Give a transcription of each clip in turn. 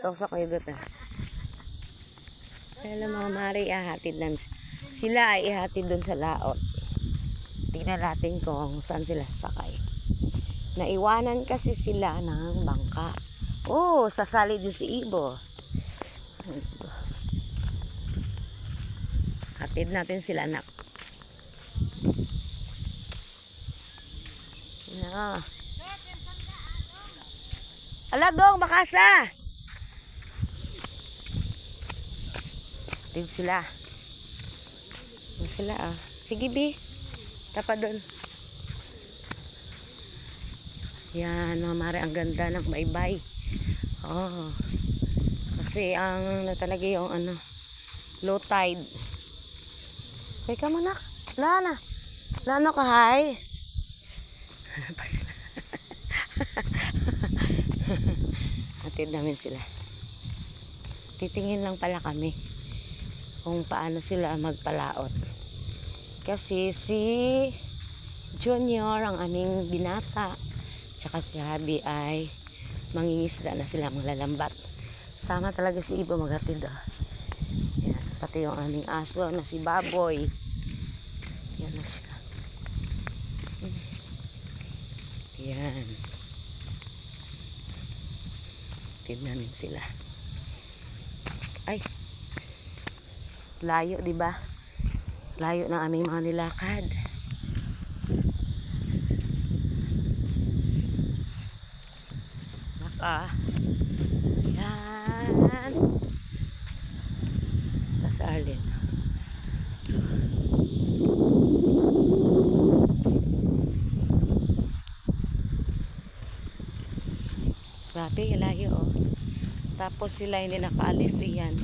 Toksa ko yung ah. Kaya mga mari, ihahatid namin. Sila ay ihatid doon sa laot. Tingnan natin kung saan sila sasakay. Naiwanan kasi sila ng bangka. Oh, sasali din si Ibo. Hatid natin sila, anak. No. Ala dong, makasa. Hatid sila. Hatid sila ah. Sige bi. Tapa doon. Yan, mga mare, ang ganda ng baybay. Oh. Kasi ang talaga yung ano, low tide. Kaya ka manak. Lana. Lana ka, hay. Hatid namin sila. Titingin lang pala kami kung paano sila magpalaot. Kasi si Junior, ang aming binata, tsaka si Habi ay mangingisda na sila, maglalambat. Sama talaga si Ibo maghatid. Yan, pati yung aming aso na si Baboy. Yan na siya. Yan. Tignan namin sila. Ay. Layo, 'di ba? Layo ng aming mga nilakad. Maka. Yan. Kasalin. Grabe, layo oh. Tapos sila hindi nakaalis yan.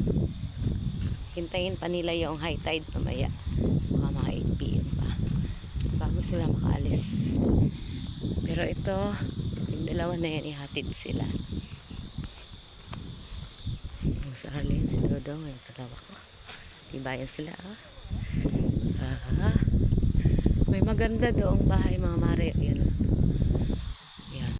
Hintayin pa nila yung high tide mamaya. Mga 8 PM pa. Bago sila makaalis. Pero ito, yung dalawa na yan, ihatid sila. Yung sa halin, si Dodong, yung dalawa ko. Tibayan sila ah. May maganda doong bahay mga mare. Yan.